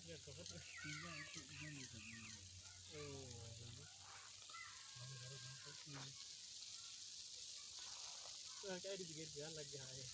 Ya kapat. Iya itu ini tadi. Oh. Kayak di pinggir jalan lagi hai.